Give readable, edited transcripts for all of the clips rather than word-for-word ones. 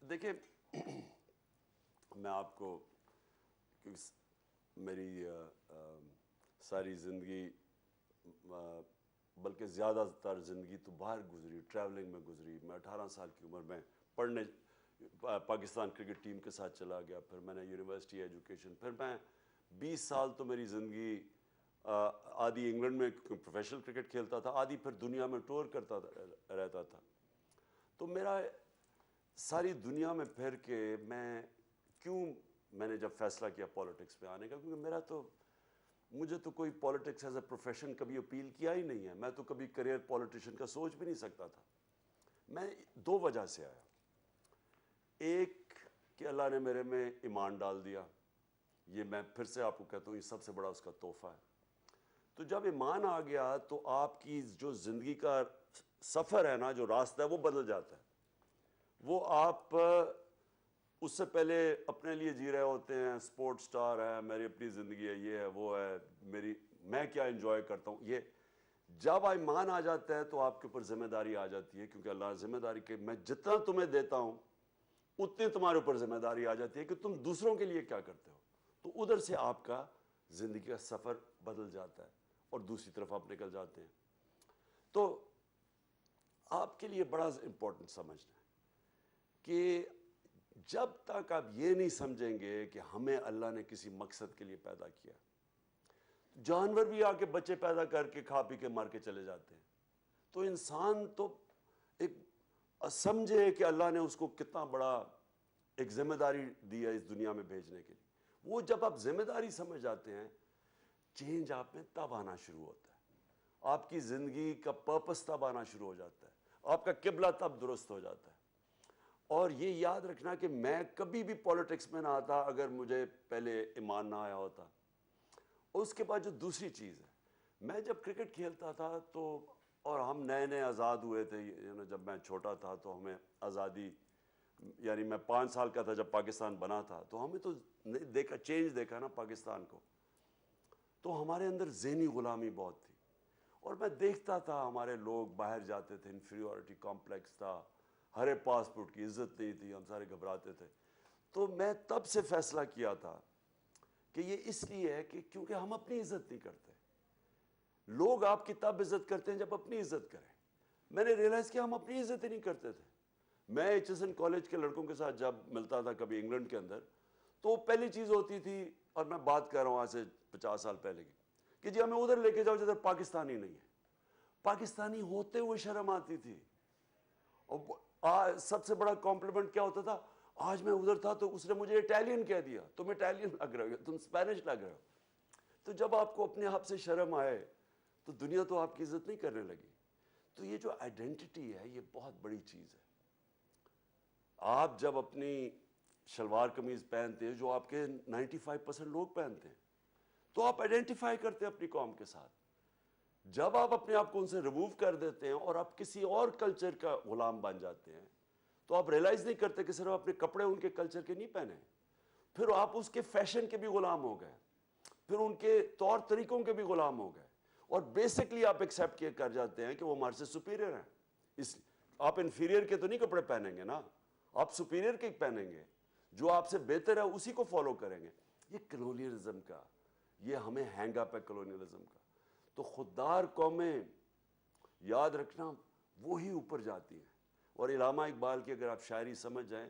دیکھیں میں آپ کو کیونکہ میری ساری زندگی بلکہ زیادہ تر زندگی تو باہر گزری، ٹریولنگ میں گزری. میں 18 سال کی عمر میں پڑھنے پاکستان کرکٹ ٹیم کے ساتھ چلا گیا، پھر میں نے یونیورسٹی ایجوکیشن، پھر میں 20 سال تو میری زندگی آدھی انگلینڈ میں پروفیشنل کرکٹ کھیلتا تھا، آدھی پھر دنیا میں ٹور کرتا رہتا تھا. تو میرا ساری دنیا میں پھر کے میں نے جب فیصلہ کیا پالیٹکس میں آنے کا، کیونکہ مجھے تو کوئی پالیٹکس ایز اے پروفیشن کبھی اپیل کیا ہی نہیں ہے. میں تو کبھی کریئر پالیٹیشین کا سوچ بھی نہیں سکتا تھا. میں 2 وجہ سے آیا. ایک کہ اللہ نے میرے میں ایمان ڈال دیا، یہ میں پھر سے آپ کو کہتا ہوں یہ سب سے بڑا اس کا تحفہ ہے. تو جب ایمان آ گیا تو آپ کی جو زندگی کا سفر ہے نا، جو راستہ ہے وہ بدل جاتا ہے. وہ آپ اس سے پہلے اپنے لیے جی رہے ہوتے ہیں، سپورٹ سٹار ہے، میری اپنی زندگی ہے، یہ ہے وہ ہے، میں کیا انجوائے کرتا ہوں. یہ جب ایمان آ جاتا ہے تو آپ کے اوپر ذمہ داری آ جاتی ہے، کیونکہ اللہ ذمہ داری کہ میں جتنا تمہیں دیتا ہوں اتنی تمہارے اوپر ذمہ داری آ جاتی ہے کہ تم دوسروں کے لیے کیا کرتے ہو. تو ادھر سے آپ کا زندگی کا سفر بدل جاتا ہے اور دوسری طرف آپ نکل جاتے ہیں. تو آپ کے لیے بڑا امپورٹنٹ سمجھنا ہے کہ جب تک آپ یہ نہیں سمجھیں گے کہ ہمیں اللہ نے کسی مقصد کے لیے پیدا کیا. جانور بھی آ کے بچے پیدا کر کے کھا پی کے مار کے چلے جاتے ہیں. تو انسان تو ایک سمجھے کہ اللہ نے اس کو کتنا بڑا ایک ذمہ داری دی ہے اس دنیا میں بھیجنے کے لیے. وہ جب آپ ذمہ داری سمجھ جاتے ہیں، چینج آپ میں تب آنا شروع ہوتا ہے. آپ کی زندگی کا پرپس تب آنا شروع ہو جاتا ہے، آپ کا قبلہ تب درست ہو جاتا ہے. اور یہ یاد رکھنا کہ میں کبھی بھی پالیٹکس میں نہ آتا اگر مجھے پہلے ایمان نہ آیا ہوتا. اس کے بعد جو دوسری چیز ہے، میں جب کرکٹ کھیلتا تھا تو اور ہم نئے نئے آزاد ہوئے تھے، جب میں چھوٹا تھا تو ہمیں آزادی، یعنی میں 5 سال کا تھا جب پاکستان بنا تھا، تو ہمیں تو دیکھا چینج دیکھا نا پاکستان کو. تو ہمارے اندر ذہنی غلامی بہت تھی. اور میں دیکھتا تھا ہمارے لوگ باہر جاتے تھے، انفیریورٹی کمپلیکس تھا، ہرے پاسپورٹ کی عزت نہیں تھی، ہم سارے گھبراتے تھے. تو میں تب سے فیصلہ کیا تھا کہ یہ اس لیے ہے کہ کیونکہ ہم اپنی عزت نہیں کرتے. لوگ آپ کی تب عزت کرتے ہیں جب اپنی عزت کریں. میں نے ریئلائز کیا ہم اپنی عزت ہی نہیں کرتے تھے. میں ایچ ایس این کالج کے لڑکوں کے ساتھ جب ملتا تھا کبھی انگلینڈ کے اندر، تو پہلی چیز ہوتی تھی، اور میں بات کر رہا ہوں آج سے 50 سال پہلے کی، کہ جی ہمیں ادھر لے کے جاؤ جدھر پاکستانی نہیں ہے. پاکستانی ہوتے ہوئے شرم آتی تھی. اور سب سے بڑا کمپلیمنٹ کیا ہوتا تھا، آج میں ادھر تھا تو اس نے مجھے اٹیلین کہہ دیا، تم اٹیلین لگ رہے ہو، تم اسپینش لگ رہے ہو. تو جب آپ کو اپنے آپ سے شرم آئے تو دنیا تو آپ کی عزت نہیں کرنے لگی. تو یہ جو آئیڈینٹی ہے یہ بہت بڑی چیز ہے. آپ جب اپنی شلوار قمیض پہنتے ہیں جو آپ کے 95% لوگ پہنتے ہیں، تو آپ آئیڈینٹیفائی کرتے ہیں اپنی قوم کے ساتھ. جب آپ اپنے آپ کو ان سے ریموو کر دیتے ہیں اور آپ کسی اور کلچر کا غلام بن جاتے ہیں، تو آپ ریئلائز نہیں کرتے کہ صرف اپنے کپڑے ان کے کلچر کے نہیں پہنے، پھر آپ اس کے فیشن کے بھی غلام ہو گئے، پھر ان کے طور طریقوں کے بھی غلام ہو گئے. اور بیسکلی آپ ایکسیپٹ کر جاتے ہیں کہ وہ ہمارے سے سپیریئر ہیں. آپ انفیریئر کے تو نہیں کپڑے پہنیں گے نا، آپ سپیریئر کے پہنیں گے. جو آپ سے بہتر ہے اسی کو فالو کریں گے. یہ کلونیلزم کا، یہ ہمیں ہینگ اپ ہے کلونیلزم کا. تو خوددار قومیں یاد رکھنا وہی اوپر جاتی ہیں. اور علامہ اقبال کی اگر آپ شاعری سمجھ جائیں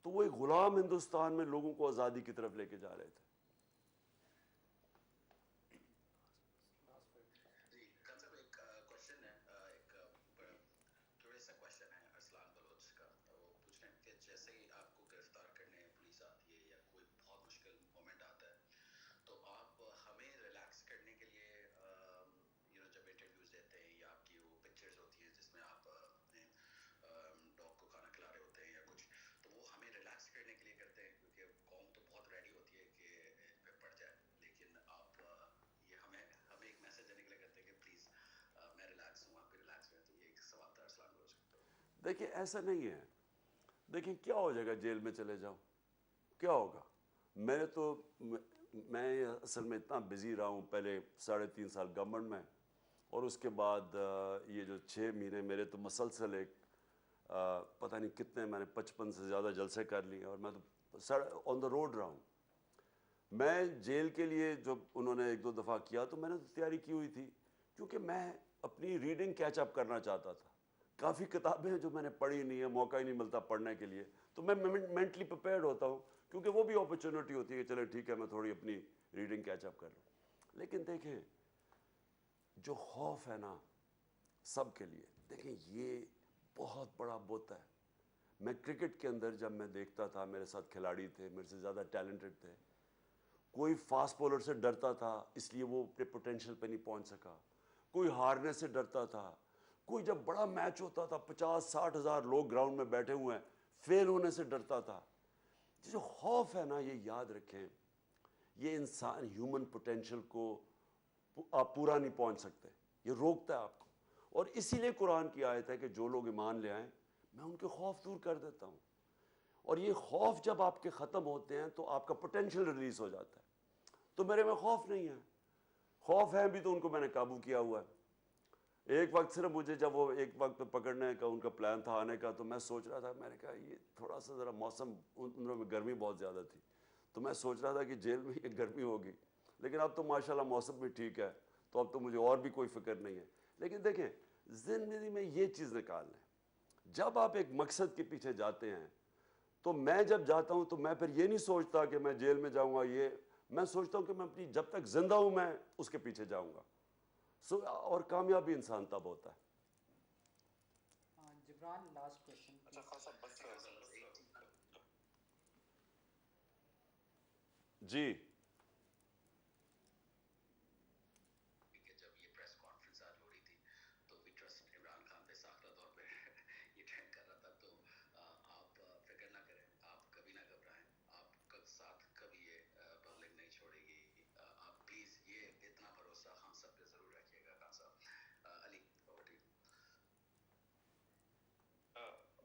تو وہ ایک غلام ہندوستان میں لوگوں کو آزادی کی طرف لے کے جا رہے تھے. جی خان صاحب، ایک کوشچن ہے، ایک کیوریس سا کوشچن ہے ارسلان بلوچ کا. وہ پوچھ رہے ہیں کہ جیسے ہی آپ کو گرفتار کرنے پولیس آتی ہے یا کوئی بہت مشکل مومنٹ آتا ہے، تو آپ ہمیں ریلیکس کرنے کے لیے جب انٹرویوز دیتے ہیں یا آپ کی وہ پکچرز ہوتی ہیں جس میں آپ اپنے ڈاگ کو کھانا کھلا رہے ہوتے ہیں یا کچھ، تو وہ ہمیں ریلیکس کرنے کے لیے کرتے ہیں کیونکہ قوم تو بہت ریڈی ہوتی ہے کہ ان پہ پڑ جائے، لیکن آپ یہ ہمیں ایک میسج دینے کے لیے کرتے ہیں کہ پلیز میں ریلیکس ہوں، آپ بھی ریلیکس ہوئیں. تو یہ ایک سوال تھا ارسلان بلوچ کا. دیکھیں ایسا نہیں ہے. دیکھیں کیا ہو جائے گا جیل میں چلے جاؤ، کیا ہوگا؟ میں اصل میں اتنا بزی رہا ہوں، پہلے 3.5 سال گورنمنٹ میں، اور اس کے بعد یہ جو 6 مہینے میرے تو مسلسل ایک پتہ نہیں کتنے میں نے 55 سے زیادہ جلسے کر لیے اور میں تو آن دا روڈ رہا ہوں. میں جیل کے لیے جب انہوں نے 1-2 دفعہ کیا تو میں نے تو تیاری کی ہوئی تھی کیونکہ میں اپنی ریڈنگ کیچ اپ کرنا چاہتا تھا. کافی کتابیں ہیں جو میں نے پڑھی نہیں ہے, موقع ہی نہیں ملتا پڑھنے کے لیے, تو میں مینٹلی پریپیئرڈ ہوتا ہوں کیونکہ وہ بھی اپرچونٹی ہوتی ہے کہ چلے ٹھیک ہے میں تھوڑی اپنی ریڈنگ کیچ اپ کر لوں. لیکن دیکھیں جو خوف ہے نا سب کے لیے, دیکھیں یہ بہت بڑا بت ہے. میں کرکٹ کے اندر جب میں دیکھتا تھا میرے ساتھ کھلاڑی تھے میرے سے زیادہ ٹیلنٹڈ تھے, کوئی فاسٹ بولر سے ڈرتا تھا اس لیے وہ اپنے پوٹینشیل پہ نہیں پہنچ سکا, کوئی ہارنے سے ڈرتا تھا, کوئی جب بڑا میچ ہوتا تھا 50-60 ہزار لوگ گراؤنڈ میں بیٹھے ہوئے ہیں فیل ہونے سے ڈرتا تھا. جو خوف ہے نا یہ یاد رکھیں یہ انسان ہیومن پوٹینشیل کو آپ پورا نہیں پہنچ سکتے, یہ روکتا ہے آپ کو. اور اسی لیے قرآن کی آیت ہے کہ جو لوگ ایمان لے آئیں میں ان کے خوف دور کر دیتا ہوں. اور یہ خوف جب آپ کے ختم ہوتے ہیں تو آپ کا پوٹینشیل ریلیز ہو جاتا ہے. تو میرے میں خوف نہیں ہے, خوف ہے بھی تو ان کو میں نے قابو کیا ہوا ہے. ایک وقت صرف مجھے جب وہ ایک وقت پہ پکڑنے کا ان کا پلان تھا آنے کا تو میں سوچ رہا تھا, میں نے کہا یہ تھوڑا سا ذرا موسم ان دنوں میں گرمی بہت زیادہ تھی تو میں سوچ رہا تھا کہ جیل میں یہ گرمی ہوگی, لیکن اب تو ماشاءاللہ موسم بھی ٹھیک ہے تو اب تو مجھے اور بھی کوئی فکر نہیں ہے. لیکن دیکھیں زندگی میں یہ چیز نکال لیں, جب آپ ایک مقصد کے پیچھے جاتے ہیں تو میں جب جاتا ہوں تو میں پھر یہ نہیں سوچتا کہ میں جیل میں جاؤں گا, یہ میں سوچتا ہوں کہ میں اپنی جب تک زندہ ہوں میں اس کے پیچھے جاؤں گا. اور کامیابی انسان تب ہوتا ہے. Jibran last question. اچھا خان صاحب بس جی جب یہ پریس کانفرنس آج ہو رہی تھی تو بھی ٹرسٹ عمران خان پہ ساختہ طور پہ یہ ٹرینڈ کر رہا تھا, تو آپ فکر نہ کریں, آپ کبھی نہ گھبرائیں, آپ کا ساتھ کبھی یہ پبلک نہیں چھوڑے گی. آپ پلیز یہ اتنا بھروسہ خان صاحب پہ ضرور رکھیے گا. خان صاحب علی over to you.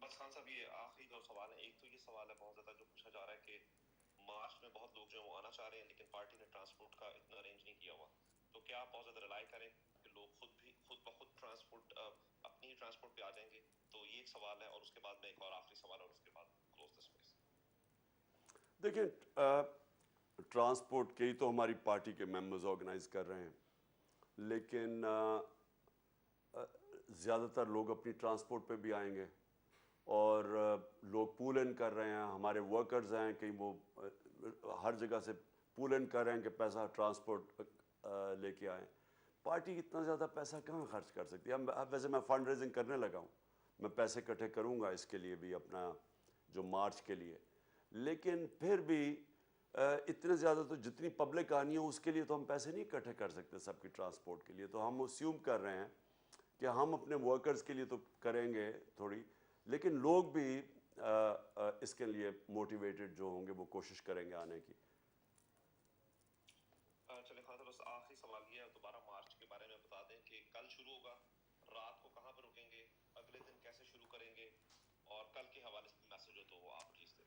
بس خان صاحب یہ آخری 2 سوال ہیں. ایک تو یہ سوال ہے بہت زیادہ جو پوچھا جا رہا ہے کہ مارچ میں بہت لوگ جو ہیں وہ آنا چاہ رہے ہیں لیکن پارٹی نے ٹرانسپورٹ کا اتنا ارینج نہیں کیا ہوا, تو کیا آپ بہت زیادہ ریلائی کریں کہ لوگ خود بخود ٹرانسپورٹ اپنی ٹرانسپورٹ پہ آ جائیں گے؟ تو یہ ایک سوال ہے, اور اس کے بعد میں ایک اور آخری سوال اور اس کے بعد کلوز دس پلیز. دیکھیں ٹرانسپورٹ کے ہی تو ہماری پارٹی کے ممبرز آرگنائز کر رہے ہیں, لیکن زیادہ تر لوگ اپنی ٹرانسپورٹ پہ بھی آئیں گے اور لوگ پول ان کر رہے ہیں. ہمارے ورکرز ہیں کہیں وہ ہر جگہ سے پول ان کر رہے ہیں کہ پیسہ ٹرانسپورٹ لے کے آئیں. پارٹی اتنا زیادہ پیسہ کہاں خرچ کر سکتی ہے؟ ویسے میں فنڈ ریزنگ کرنے لگا ہوں, میں پیسے اکٹھے کروں گا اس کے لیے بھی اپنا جو مارچ کے لیے, لیکن پھر بھی اتنے زیادہ تو جتنی پبلک آنی ہے اس کے لیے تو ہم پیسے نہیں اکٹھے کر سکتے سب کی ٹرانسپورٹ کے لیے. تو ہم اسیوم کر رہے ہیں کہ ہم اپنے ورکرز کے لیے تو کریں گے تھوڑی, لیکن لوگ بھی اس کے لیے موٹیویٹڈ جو ہوں گے وہ کوشش کریں گے آنے کی. چلیں خان صاحب بس آخری سوال یہ ہے, دوبارہ مارچ کے بارے میں بتا دیں کہ کل شروع ہوگا, رات کو کہاں پہ رکیں گے, اگلے دن کیسے شروع کریں گے, اور کل کے حوالے سے میسج ہو تو وہ آپ پلیز دیں.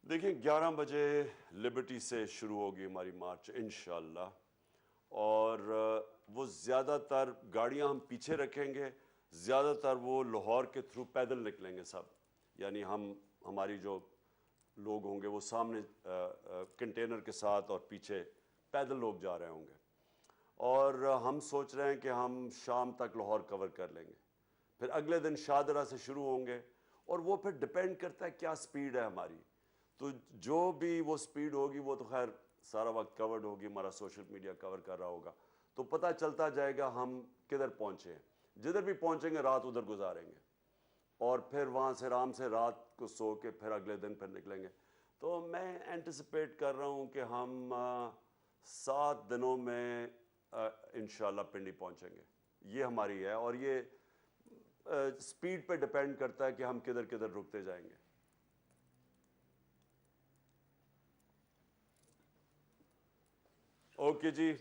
دیکھیں 11 بجے لبرٹی سے شروع ہوگی ہماری مارچ انشاءاللہ, اور وہ زیادہ تر گاڑیاں ہم پیچھے رکھیں گے, زیادہ تر وہ لاہور کے تھرو پیدل نکلیں گے سب, یعنی ہماری جو لوگ ہوں گے وہ سامنے کنٹینر کے ساتھ اور پیچھے پیدل لوگ جا رہے ہوں گے. اور ہم سوچ رہے ہیں کہ ہم شام تک لاہور کور کر لیں گے, پھر اگلے دن شاہدرہ سے شروع ہوں گے, اور وہ پھر ڈپینڈ کرتا ہے کیا سپیڈ ہے ہماری. تو جو بھی وہ سپیڈ ہوگی وہ تو خیر سارا وقت کورڈ ہوگی, ہمارا سوشل میڈیا کور کر رہا ہوگا, تو پتہ چلتا جائے گا ہم کدھر پہنچے ہیں. جدھر بھی پہنچیں گے رات ادھر گزاریں گے, اور پھر وہاں سے آرام سے رات کو سو کے پھر اگلے دن پھر نکلیں گے. تو میں اینٹیسپیٹ کر رہا ہوں کہ ہم 7 دنوں میں انشاءاللہ پنڈی پہنچیں گے, یہ ہماری ہے. اور یہ سپیڈ پہ ڈپینڈ کرتا ہے کہ ہم کدھر کدھر رکتے جائیں گے. اوکے جی.